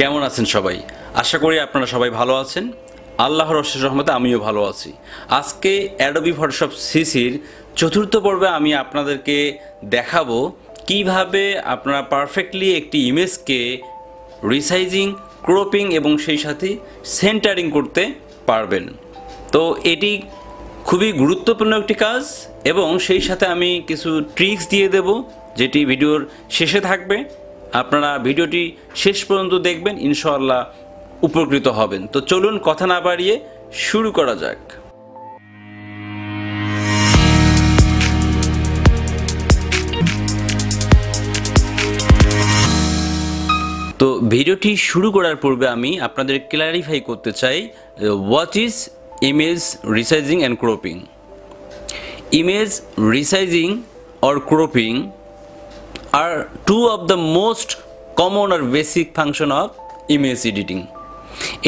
কেমন আছেন সবাই? আশা করি আপনারা সবাই ভালো আছেন। আল্লাহর অশেষ রহমতে আমিও ভালো আছি। আজকে অ্যাডোবি ফটোশপ সিসির চতুর্থ পর্বে আমি আপনাদেরকে দেখাবো কিভাবে আপনারা পারফেক্টলি একটি ইমেজকে রিসাইজিং, ক্রপিং এবং সেই সাথে সেন্টারিং করতে পারবেন। তো এটি খুবই গুরুত্বপূর্ণ একটি কাজ এবং সেই সাথে আমি কিছু ট্রিক্স দিয়ে দেব যেটি ভিডিওর শেষে থাকবে। আপনারা ভিডিওটি শেষ পর্যন্ত দেখবেন, ইনশাআল্লাহ উপকৃত হবেন। তো চলুন কথা না বাড়িয়ে শুরু করা যাক। তো ভিডিওটি শুরু করার পূর্বে আমি আপনাদের ক্ল্যারিফাই করতে চাই what is image resizing and cropping. Image resizing or cropping are two of the most common or basic function of image editing.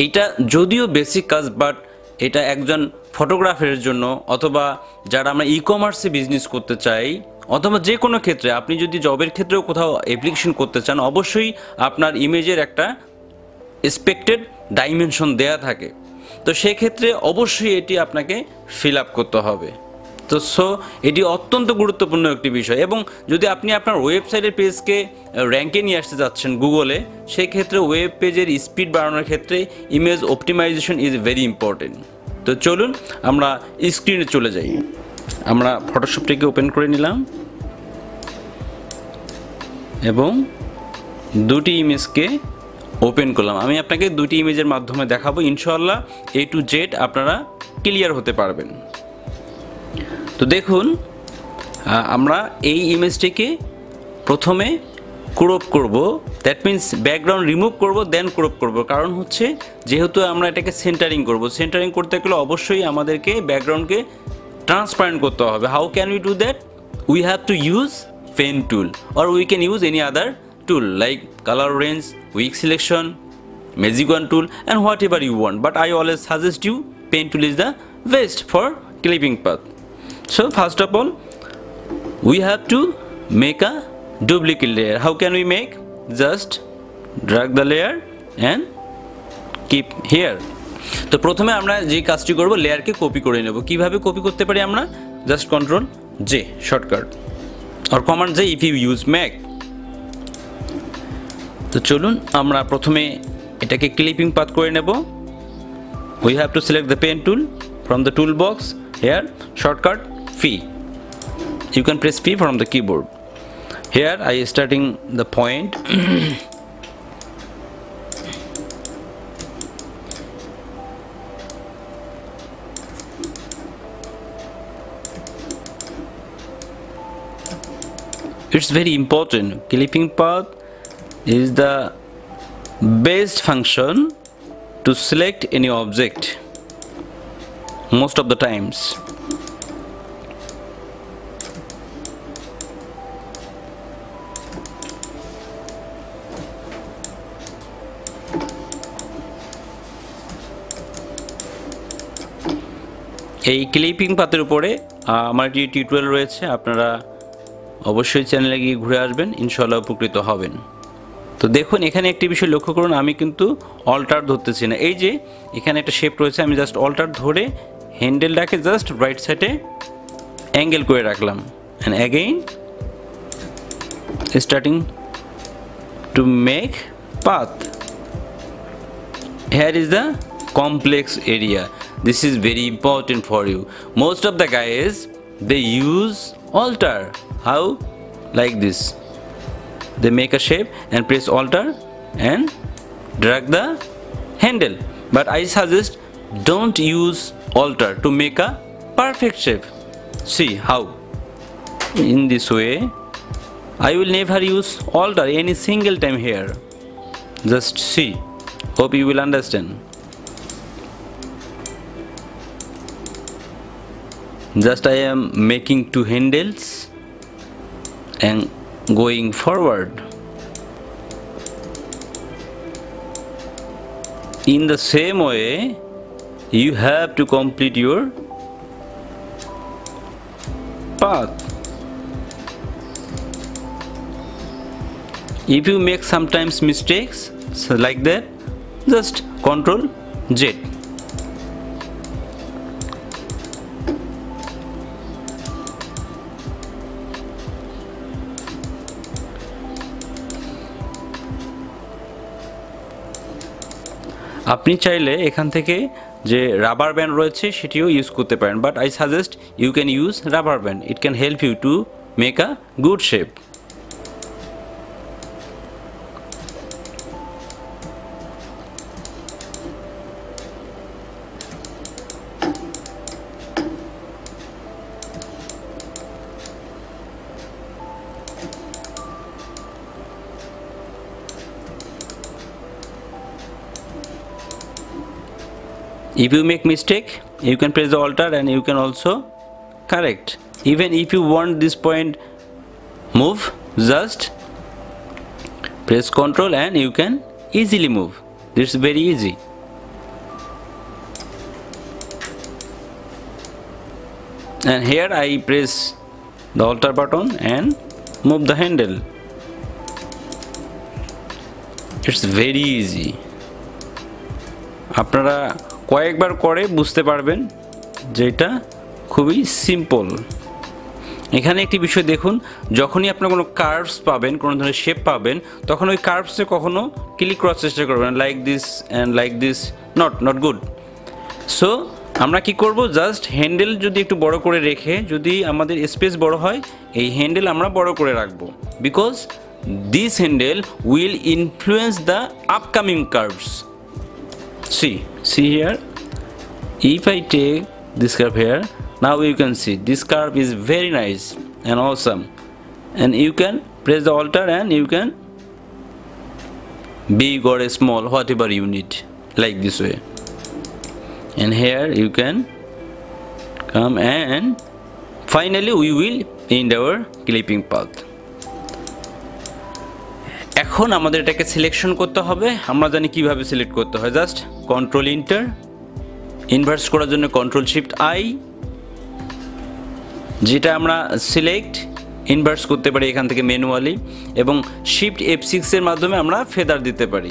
এইটা যদিও বেসিক কাজ, বাট এটা একজন ফটোগ্রাফারের জন্য অথবা যারা আমরা ই-কমার্সে বিজনেস করতে চাই অথবা যে কোনো ক্ষেত্রে, আপনি যদি জবের ক্ষেত্রেও কোথাও অ্যাপ্লিকেশন করতে চান, অবশ্যই আপনার ইমেজের একটা এক্সপেক্টেড ডাইমেনশন দেয়া থাকে। তো সেক্ষেত্রে অবশ্যই এটি আপনাকে ফিল আপ করতে হবে। তো এটি অত্যন্ত গুরুত্বপূর্ণ একটি বিষয়। এবং যদি আপনি আপনার ওয়েবসাইটের পেজকে র্যাঙ্কে নিয়ে আসতে যাচ্ছেন গুগলে, সেই ক্ষেত্রে ওয়েব পেজের স্পিড বাড়ানোর ক্ষেত্রে image optimization is very important. তো চলুন আমরা স্ক্রিনে চলে যাই। আমরা ফটোশপটিকে ওপেন করে নিলাম এবং দুটি ইমেজকে ওপেন করলাম। আমি আপনাকে দুটি ইমেজের মাধ্যমে দেখাবো, ইনশাআল্লাহ A to Z আপনারা ক্লিয়ার হতে পারবেন। তো দেখুন, আমরা এই ইমেজটিকে প্রথমে ক্রপ করব, দ্যাট মিন্স ব্যাকগ্রাউন্ড রিমুভ করব, দেন ক্রপ করব। কারণ হচ্ছে যেহেতু আমরা এটাকে সেন্টারিং করব, সেন্টারিং করতে গেলে অবশ্যই আমাদেরকে ব্যাকগ্রাউন্ডকে ট্রান্সপারেন্ট করতে হবে। How can we do that? We have to use pen tool or we can use any other tool like colour range, quick selection, magic wand tool and whatever you want, but I always suggest you pen tool is the best for clipping path. So first of all, we have to make a duplicate layer. How can we make? Just drag the layer and keep here. তো প্রথমে আমরা যে কাজটি করব, লেয়ারকে copy করে নেব। কিভাবে copy করতে পারি আমরা? জাস্ট কন্ট্রোল জে শর্টকাট আর command J if you use Mac. তো চলুন আমরা প্রথমে এটাকে ক্লিপিং পাথ করে নেব। We have to select the pen tool from the toolbox. Here shortcut P. You can press P from the keyboard. Here I am starting the point. It's very important. Clipping path is the best function to select any object most of the times. এই clipping পাথের উপরে আমার একটি tutorial রয়েছে, আপনারা অবশ্যই চ্যানেলে গিয়ে ঘুরে আসবেন, ইনশাআল্লাহ উপকৃত হবেন। তো দেখুন, এখানে একটি বিষয় লক্ষ্য করুন, আমি কিন্তু অল্টার ধরতেছি না। এই যে এখানে একটা শেপ রয়েছে, আমি জাস্ট অল্টার ধরে হ্যান্ডেলটাকে জাস্ট রাইট সাইডে অ্যাঙ্গেল করে রাখলাম and again starting to make path. Here is the complex area. This is very important for you. Most of the guys, they use alter. How? Like this. They make a shape and press alter and drag the handle. But I suggest don't use alter to make a perfect shape. See how? In this way, I will never use alter any single time here. Just see. Hope you will understand. Just I am making two handles and going forward. In the same way, you have to complete your path. If you make sometimes mistakes, so like that, just Ctrl Z. আপনি চাইলে এখান থেকে যে rubber band রয়েছে সেটিও use করতে পারেন, but I suggest you can use rubber band, it can help you to make a good shape. If you make mistake, you can press the Alt and you can also correct. Even if you want this point move, just press Ctrl and you can easily move. This is very easy. And here I press the Alt button and move the handle. It's very easy. আপনারা কয়েকবার করে বুঝতে পারবেন যে এটা খুবই simple. এখানে একটি বিষয় দেখুন, যখনই আপনার কোনো কার্ভস পাবেন, কোনো ধরনের শেপ পাবেন, তখন ওই কার্ভসে কখনো ক্লিক করার চেষ্টা করবেন, like this and like this, not good. So আমরা কি করব, জাস্ট হ্যান্ডেল যদি একটু বড় করে রেখে, যদি আমাদের স্পেস বড় হয়, এই হ্যান্ডেল আমরা বড় করে রাখবো, because this handle will influence the upcoming curves. See here, if I take this curve here, now you can see this curve is very nice and awesome, and you can press the Alt and you can big or small, whatever you need, like this way. And here you can come, and finally we will end our clipping path. এখন আমাদের এটাকে selection করতে হবে। আমরা জানি কিভাবে select করতে হয়, জাস্ট কন্ট্রোল ইন্টার, ইনভার্স করার জন্য কন্ট্রোল শিফট আই, যেটা আমরা সিলেক্ট ইনভার্স করতে পারি এখান থেকে ম্যানুয়ালি, এবং শিফট F6 এর মাধ্যমে আমরা ফেদার দিতে পারি।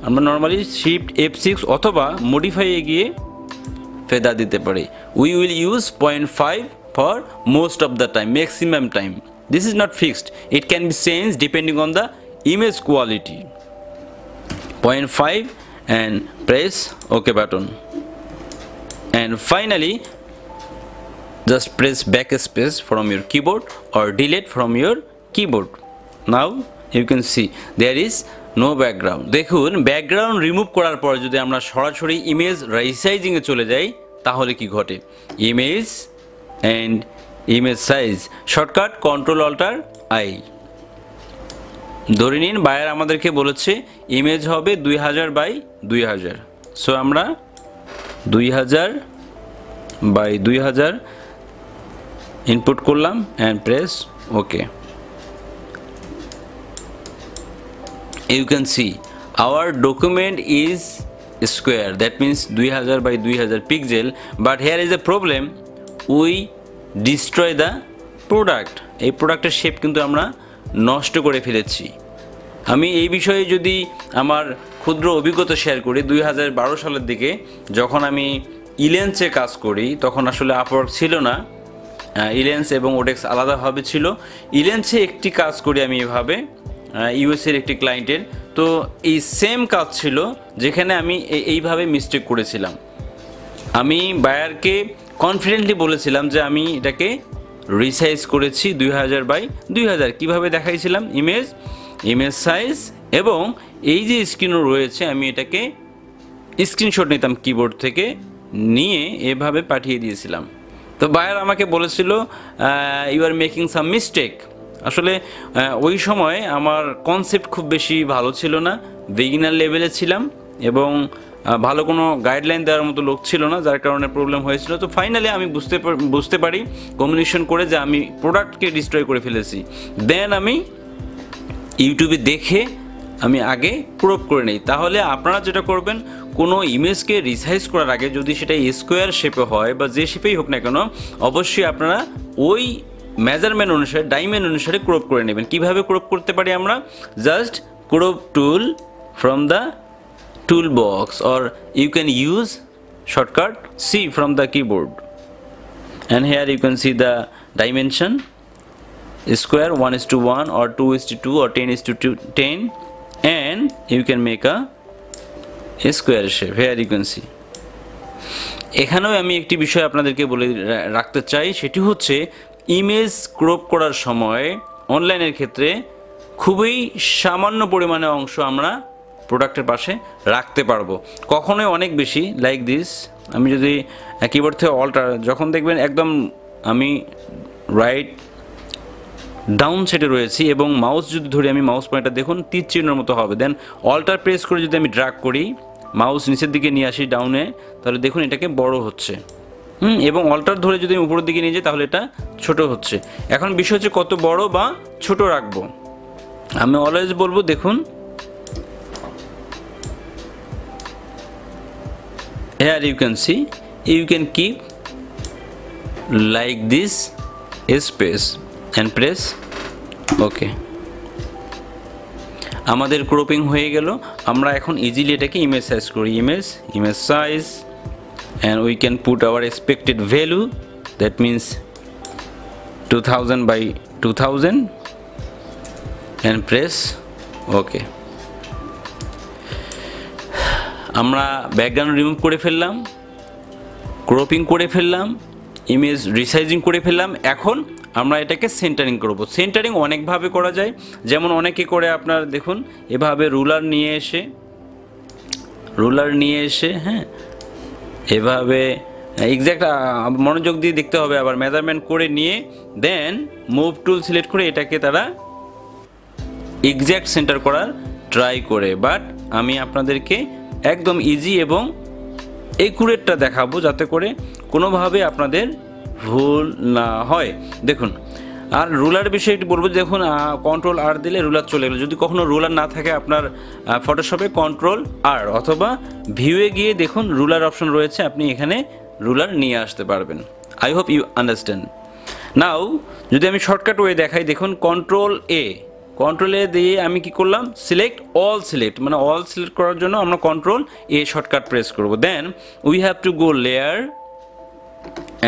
আমরা নর্মালি শিফট F6 অথবা মডিফাইয়ে গিয়ে ফেদার দিতে পারি। We will use 0.5 for most of the time, maximum time. This is not fixed, it can be change depending on the image quality. 0.5 and press OK button, and finally just press backspace from your keyboard or delete from your keyboard. Now you can see there is no background. দেখুন background remove করার পর যদি আমরা সরাসরি image resizing এ চলে যাই তাহলে কি ঘটে, image and image size, shortcut control alt I. ধরে নিন বায়ার আমাদেরকে বলেছে ইমেজ হবে 2000 বাই 2000, সো আমরা 2000 বাই 2000 ইনপুট করলাম and press okay. You can see our document is square, that means 2000 by 2000 pixel, but here is a problem, we destroy the product. এই প্রোডাক্টের shape কিন্তু আমরা নষ্ট করে ফেলেছি। আমি এই বিষয়ে যদি আমার ক্ষুদ্র অভিজ্ঞতা শেয়ার করি, 2012 সালের দিকে যখন আমি ইলেন্সে কাজ করি, তখন আসলে আপওয়ার্ক ছিল না, ইলেন্স এবং ওডেক্স আলাদাভাবে ছিল। ইলেন্সে একটি কাজ করি আমি এভাবে, ইউএসের একটি ক্লায়েন্টের, তো এই সেম কাজ ছিল যেখানে আমি এইভাবে মিস্টেক করেছিলাম। আমি বায়ারকে কনফিডেন্টলি বলেছিলাম যে আমি এটাকে রিসাইজ করেছি 2000 বাই 2000, কীভাবে দেখাইছিলাম, ইমেজ সাইজ এবং এই যে স্ক্রিন রয়েছে আমি এটাকে স্ক্রিনশট নিতাম কিবোর্ড থেকে নিয়ে এভাবে পাঠিয়ে দিয়েছিলাম। তো বায়ার আমাকে বলেছিল you are making some mistake. আসলে ওই সময় আমার কনসেপ্ট খুব বেশি ভালো ছিল না, বিগিনার লেভেলে ছিলাম এবং ভালো কোনো গাইডলাইন দেওয়ার মতো লোক ছিল না, যার কারণে প্রবলেম হয়েছিল। তো ফাইনালি আমি বুঝতে পারি কমিউনিকেশন করে যে আমি প্রোডাক্টকে ডিস্ট্রয় করে ফেলেছি। দেন আমি ইউটিউবে দেখে আমি আগে ক্রপ করে নিই। তাহলে আপনারা যেটা করবেন, কোনো ইমেজকে রিসাইজ করার আগে যদি সেটা স্কোয়ার শেপে হয় বা যে শেপেই হোক না কেন, অবশ্যই আপনারা ওই মেজারমেন্ট অনুসারে, ডাইমেন্ড অনুসারে ক্রপ করে নেবেন। কিভাবে ক্রপ করতে পারি আমরা, just crop tool from the toolbox, or you can use shortcut C from the keyboard. And here you can see the dimension square 1:1 or 2:2 or 10:10, and you can make a square shape. Here you can see. এখানেও আমি একটি বিষয় আপনাদেরকে বলে রাখতে চাই, সেটি হচ্ছে ইমেজ ক্রপ করার সময় অনলাইনের ক্ষেত্রে খুবই সামান্য পরিমাণে অংশ আমরা প্রোডাক্টের পাশে রাখতে পারবো, কখনোই অনেক বেশি লাইক দিস। আমি যদি কিবোর্ড থেকে অল্টার, যখন দেখবেন একদম আমি রাইট ডাউন সাইডে রয়েছি এবং মাউস যদি ধরি, আমি মাউস পয়েন্টার দেখুন তীর চিহ্নের মতো হবে, দেন অল্টার প্রেস করে যদি আমি ড্র্যাগ করি, মাউস নিচের দিকে নিয়ে আসি ডাউনে, তাহলে দেখুন এটাকে বড় হচ্ছে, এবং অল্টার ধরে যদি আমি উপরের দিকে নিয়ে যাই তাহলে এটা ছোট হচ্ছে। এখন বিষয় হচ্ছে কত বড় বা ছোট রাখবো। আমি অলওয়েজ বলবো, দেখুন here you can see, you can keep like this space and press OK। আমাদের ক্রপিং হয়ে গেল। আমরা এখন ইজিলি এটাকে ইমেজ সাইজ করি, image size, and we can put our expected value, that means 2000 by 2000, and press OK। আমরা background remove করে ফেললাম, ক্রপিং করে ফেললাম, ইমেজ রিসাইজিং করে ফেললাম। এখন আমরা এটাকে সেন্টারিং করব। সেন্টারিং অনেকভাবে করা যায়, যেমন অনেকে করে আপনার দেখুন এভাবে রুলার নিয়ে এসে হ্যাঁ, এভাবে এক্স্যাক্ট মনোযোগ দিয়ে দেখতে হবে, আবার মেজারমেন্ট করে নিয়ে দেন মুভ টুল সিলেক্ট করে এটাকে তারা এক্স্যাক্ট সেন্টার করার ট্রাই করে। বাট আমি আপনাদেরকে একদম ইজি এবং একুরেটটা দেখাবো, যাতে করে কোনোভাবে আপনাদের ভুল না হয়। দেখুন, আর রুলার বিষয়ে একটু বলবো, দেখুন কন্ট্রোল আর দিলে রুলার চলে গেল। যদি কখনো রুলার না থাকে আপনার ফটোশপে, কন্ট্রোল আর অথবা ভিউয়ে গিয়ে দেখুন রুলার অপশন রয়েছে, আপনি এখানে রুলার নিয়ে আসতে পারবেন। I hope you understand. Now যদি আমি শর্টকাট ওয়ে দেখাই, দেখুন কন্ট্রোল এ দিয়ে আমি কি করলাম, সিলেক্ট অল সিলেক্ট, মানে অল সিলেক্ট করার জন্য আমরা কন্ট্রোল এ শর্টকাট প্রেস করব। Then we have to go layer,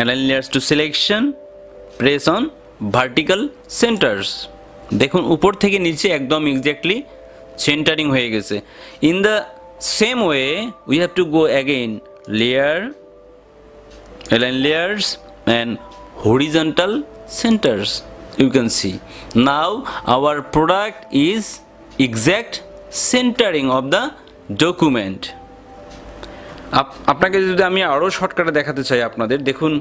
align layers to selection, press on vertical centers। দেখুন উপর থেকে নিচে একদম এক্স্যাক্টলি সেন্টারিং হয়ে গেছে। In the same way we have to go again layer, align layers and horizontal centers। You can see now our product is exact centering of the document। আপনাকে যদি আমি আরও শর্টকাটে দেখাতে চাই আপনাদের, দেখুন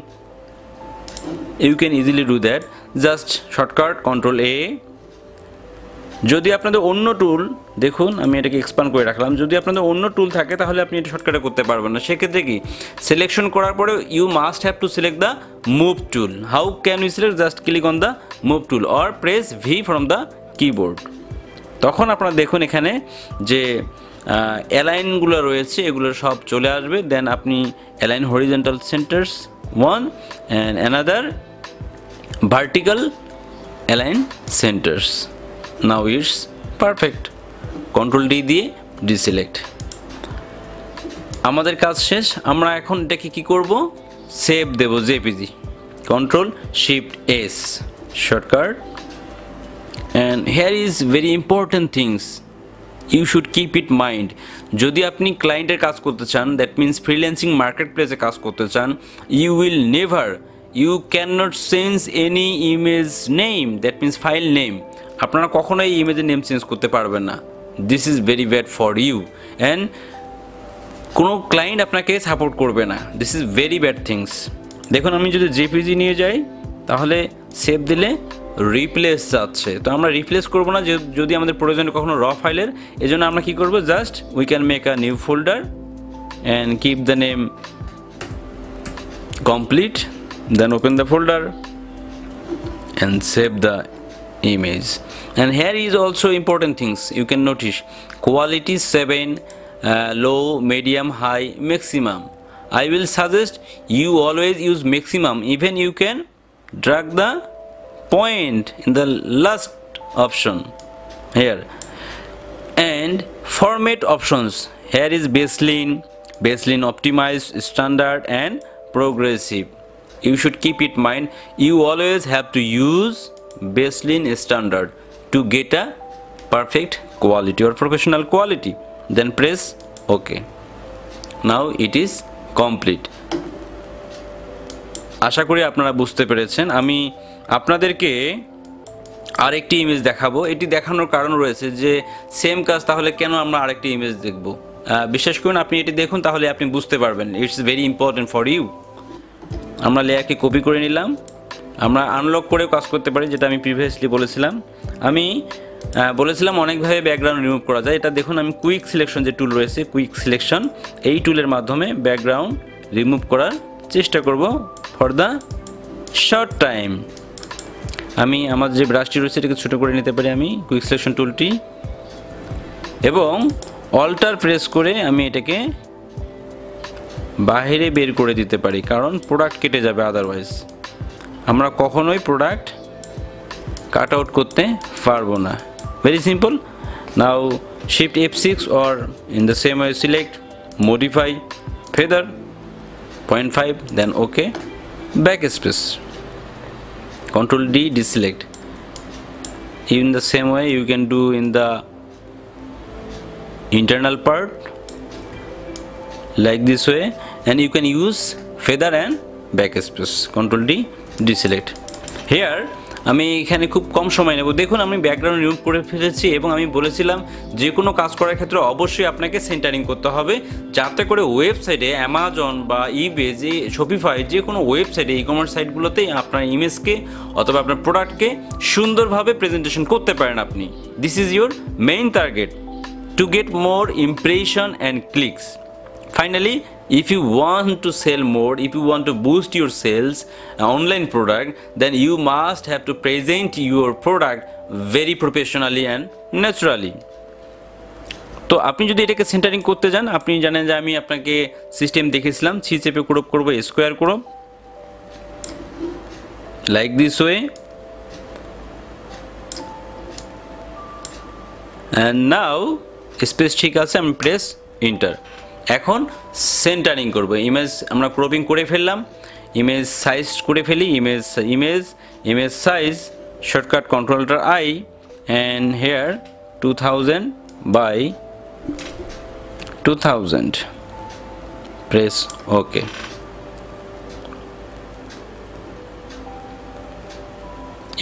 you can easily do that, just shortcut control এ। যদি আপনাদের অন্য টুল, দেখুন আমি এটাকে এক্সপ্যান্ড করে রাখলাম, যদি আপনাদের অন্য টুল থাকে তাহলে আপনি এটা শর্টকাটে করতে পারবেন না। সেক্ষেত্রে কি, সিলেকশন করার পরে you must have to select the move tool. How can you select, just click on the move tool or press V from the keyboard. তখন আপনারা দেখুন এখানে যে অ্যালাইনগুলো রয়েছে এগুলো সব চলে আসবে। দেন আপনি align horizontal centres one and another vertical align centres. Now it's perfect. Control D দিয়ে ডিসিলেক্ট। আমাদের কাজ শেষ। আমরা এখন এটাকে কী করব, সেভ দেব JPG. Control shift S shortcut. And here is very important things you should keep it mind. যদি আপনি ক্লায়েন্টের কাজ করতে চান, দ্যাট মিনস ফ্রিল্যান্সিং মার্কেট প্লেসে কাজ করতে চান, you can not change any image name, that means file name. আপনারা কখনোই এই ইমেজের নেম চেঞ্জ করতে পারবেন না। This is very bad for you, and কোনো ক্লায়েন্ট আপনাকে সাপোর্ট করবে না। This is very bad things. দেখুন আমি যদি জেপিজি নিয়ে যাই তাহলে সেভ দিলে রিপ্লেস যাচ্ছে, তো আমরা রিপ্লেস করব না যদি আমাদের প্রয়োজন কখনো র ফাইলের। এজন্য আমরা কি করব, just we can make a new folder and keep the name complete, then open the folder and save the image. And here is also important things you can notice: quality 7, low, medium, high, maximum. I will suggest you always use maximum. Even you can drag the point in the last option here, and and format options. Here is baseline, optimized, standard and progressive. You should keep it in mind, you always have to use baseline standard to get a perfect quality or professional quality. Then press OK. Now it is complete. আশা করি আপনারা বুঝতে পেরেছেন। আমি আপনাদেরকে আরেকটি image দেখাবো। এটি দেখানোর কারণ রয়েছে যে সেম কাজ তাহলে কেন আমরা আরেকটি ইমেজ দেখব। বিশ্বাস করুন, আপনি এটি দেখুন তাহলে আপনি বুঝতে পারবেন। It's very important for you. আমরা লেয়ারকে কপি করে নিলাম, আমরা আনলক করে কাজ করতে পারি, যেটা আমি প্রিভিয়াসলি বলেছিলাম। আমি বলেছিলাম অনেকভাবে ব্যাকগ্রাউন্ড রিমুভ করা যায়। এটা দেখুন, আমি কুইক সিলেকশন যে টুল রয়েছে, কুইক সিলেকশন, এই টুলের মাধ্যমে ব্যাকগ্রাউন্ড রিমুভ করার চেষ্টা করব ফর দ্য শর্ট টাইম। আমি আমার যে ব্রাশটি রয়েছে এটাকে ছোটো করে নিতে পারি আমি কুইক সিলেকশন টুলটি, এবং অল্টার প্রেস করে আমি এটাকে বাইরে বের করে দিতে পারি, কারণ প্রোডাক্ট কেটে যাবে। আদারওয়াইজ আমরা কখনোই প্রোডাক্ট কাট আউট করতে পারবো না। Very simple. Now shift F6 or in the same way select modify feather 0.5, then OK, backspace, Ctrl D, deselect. In the same way you can do in the internal part like this way, and you can use feather and backspace, Ctrl D, deselect. Here আমি এখানে খুব কম সময় নেব। দেখুন আমি background remove করে ফেলেছি, এবং আমি বলেছিলাম যে কোনো কাজ করার ক্ষেত্রে অবশ্যই আপনাকে সেন্টারিং করতে হবে, যাতে করে ওয়েবসাইটে অ্যামাজন বা ইবে, যে শপিফাই, যে কোনো ওয়েবসাইটে, ই কমার্স সাইটগুলোতেই আপনার ইমেজকে অথবা আপনার প্রোডাক্টকে সুন্দরভাবে প্রেজেন্টেশন করতে পারেন আপনি। This is your main target, to get more impression and clicks. Finally, if you want to sell more, if you want to boost your sales online product, then you must have to present your product very professionally and naturally. তো আপনি যদি এটাকে centering করতে যান, আপনি জানেন যে আমি আপনাকে সিস্টেম দেখেছিলাম, সি চেপে ক্রপ করব, square crop, like this way, and now space ঠিক আছে, আমি প্রেস এন্টার। এখন সেন্টারিং করব। ইমেজ আমরা ক্রপিং করে ফেললাম, ইমেজ সাইজ করে ফেলি, ইমেজ সাইজ শর্টকাট কন্ট্রোলটার I, and here 2000 by 2000, press okay.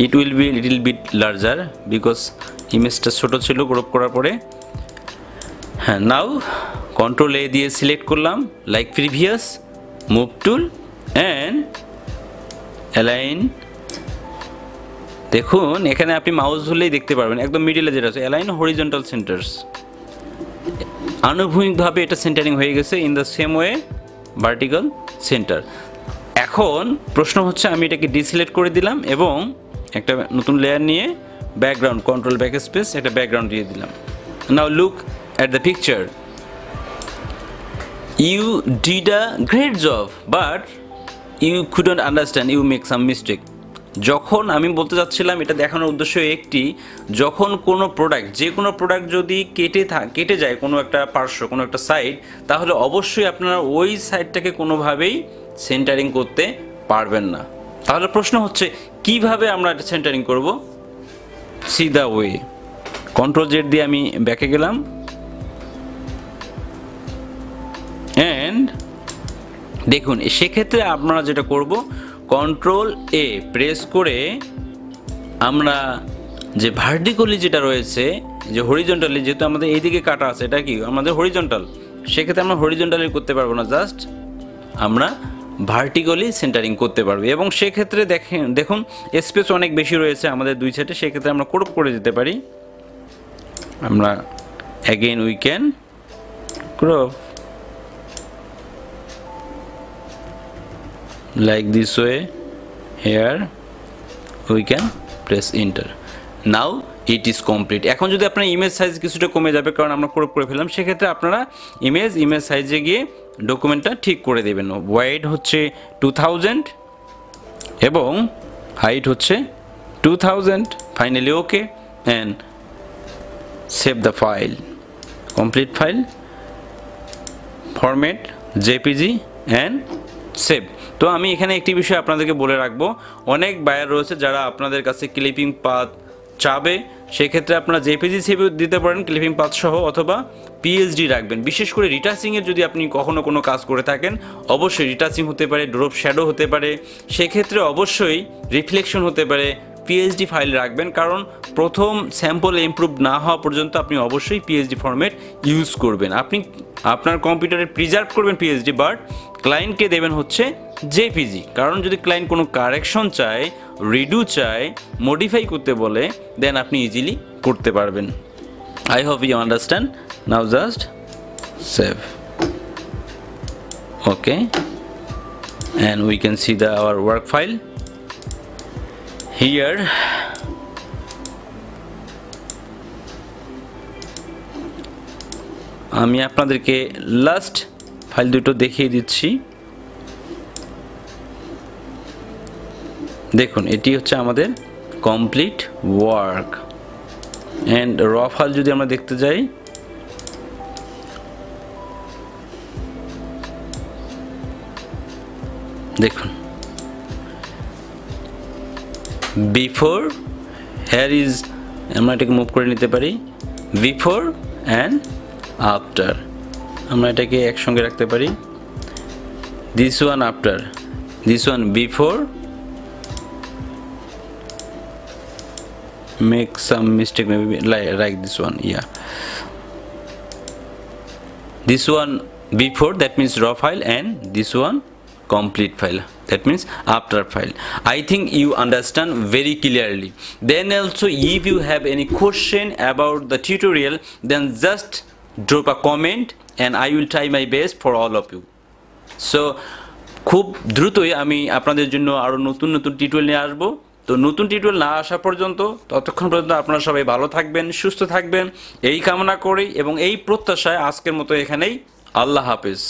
It will be little bit larger because ইমেজটা ছোট ছিল ক্রপ করার পরে। হ্যাঁ, নাও Ctrl A দিয়ে সিলেক্ট করলাম like previous, move tool and align. দেখুন এখানে আপনি মাউস ধরলেই দেখতে পারবেন একদম মিডিলে যেটা আছে অ্যালাইন হরিজন্টাল সেন্টার্স, আনুভূমিকভাবে এটা সেন্টারিং হয়ে গেছে। In the same way vertical centre. এখন প্রশ্ন হচ্ছে, আমি এটাকে ডিসিলেক্ট করে দিলাম এবং একটা নতুন লেয়ার নিয়ে ব্যাকগ্রাউন্ড, কন্ট্রোল ব্যাকস্পেস, একটা ব্যাকগ্রাউন্ড দিয়ে দিলাম। নাও look at the picture. You did a great job, but you couldn't understand, you make some mistake. যখন আমি বলতে যাচ্ছিলাম, এটা দেখানোর উদ্দেশ্য একটি, যখন কোনো প্রোডাক্ট, যে কোনো প্রোডাক্ট যদি কেটে যায় কোনো একটা পার্শ্ব, কোনো একটা সাইড, তাহলে অবশ্যই আপনারা ওই সাইডটাকে কোনোভাবেই সেন্টারিং করতে পারবেন না। তাহলে প্রশ্ন হচ্ছে কিভাবে আমরা এটা সেন্টারিং করব? C the way. Control Z দিয়ে আমি ব্যাকে গেলাম, অ্যান্ড দেখুন সেক্ষেত্রে আপনারা যেটা করব, কন্ট্রোল এ প্রেস করে আমরা যে ভার্টিক্যালি যেটা রয়েছে, যে হরিজন্টালি, যেহেতু আমাদের এইদিকে কাটা আছে, এটা কি আমাদের হরিজন্টাল, সেক্ষেত্রে আমরা হরিজন্টালি করতে পারবো না, জাস্ট আমরা ভার্টিক্যালি সেন্টারিং করতে পারবো। এবং সেক্ষেত্রে দেখুন স্পেস অনেক বেশি রয়েছে আমাদের দুই সাইডে, সেক্ষেত্রে আমরা ক্রপ করে দিতে পারি। আমরা again we can crop like this way, here we can press enter. Now it is complete. এখন যদি আপনার ইমেজ সাইজ কিছুটা কমে যাবে, কারণ আমরা ক্রপ করে ফেললাম, সেক্ষেত্রে আপনারা ইমেজ সাইজে গিয়ে ডকুমেন্টটা ঠিক করে দেবেন। ওয়াইড হচ্ছে 2000 এবং হাইট হচ্ছে 2000। Finally okay, and save the file. Complete file, format JPG and save. তো আমি এখানে একটি বিষয় আপনাদেরকে বলে রাখবো, অনেক বায়ার রয়েছে যারা আপনাদের কাছে ক্লিপিং পাথ চাবে, সেক্ষেত্রে আপনারা জেপিজি সেভ দিতে পারেন ক্লিপিং পাথ সহ, অথবা পিএইচডি রাখবেন। বিশেষ করে রিটাচিংয়ের যদি আপনি কখনো কোনো কাজ করে থাকেন, অবশ্যই রিটাচিং হতে পারে, ড্রপ শ্যাডো হতে পারে, সেক্ষেত্রে অবশ্যই রিফ্লেকশন হতে পারে, পিএইচডি ফাইল রাখবেন। কারণ প্রথম স্যাম্পল ইমপ্রুভ না হওয়া পর্যন্ত আপনি অবশ্যই পিএইচডি ফরম্যাট ইউজ করবেন। আপনি আপনার কম্পিউটারে প্রিজার্ভ করবেন পিএইচডি, বাট ক্লায়েন্টকে দেবেন হচ্ছে জেপিজি। কারণ যদি ক্লায়েন্ট কোনো কারেকশন চায়, রিডু চায়, মডিফাই করতে বলে, দেন আপনি ইজিলি করতে পারবেন। I hope you understand. Now just save. Okay, and we can see our work file here. আমি আপনাদেরকে লাস্ট ফাইল দুটো দেখিয়ে দিচ্ছি। দেখুন, এটি হচ্ছে আমাদের কমপ্লিট ওয়ার্ক। অ্যান্ড র ফাইল যদি আমরা দেখতে যাই, দেখুন বিফোর, হেয়ার ইজ, আমরা এটাকে মুভ করে নিতে পারি, বিফোর অ্যান্ড আফটার, আমরা এটাকে একসঙ্গে রাখতে পারি। This one after, this one before, make some mistake, maybe like this one, yeah, this one before, that means raw file, and this one complete file, that means after file. I think you understand very clearly. Then also, if you have any question about the tutorial, then just drop a comment and I will try my best for all of you. So খুব দ্রুতই আমি আপনাদের জন্য আরো নতুন নতুন tutorial নিয়ে আসবো। তো নতুন টিউটোরিয়াল না আসা পর্যন্ত, ততক্ষণ পর্যন্ত আপনারা সবাই ভালো থাকবেন, সুস্থ থাকবেন, এই কামনা করি এবং এই প্রত্যাশায় আজকের মতো এখানেই। আল্লাহ হাফেজ।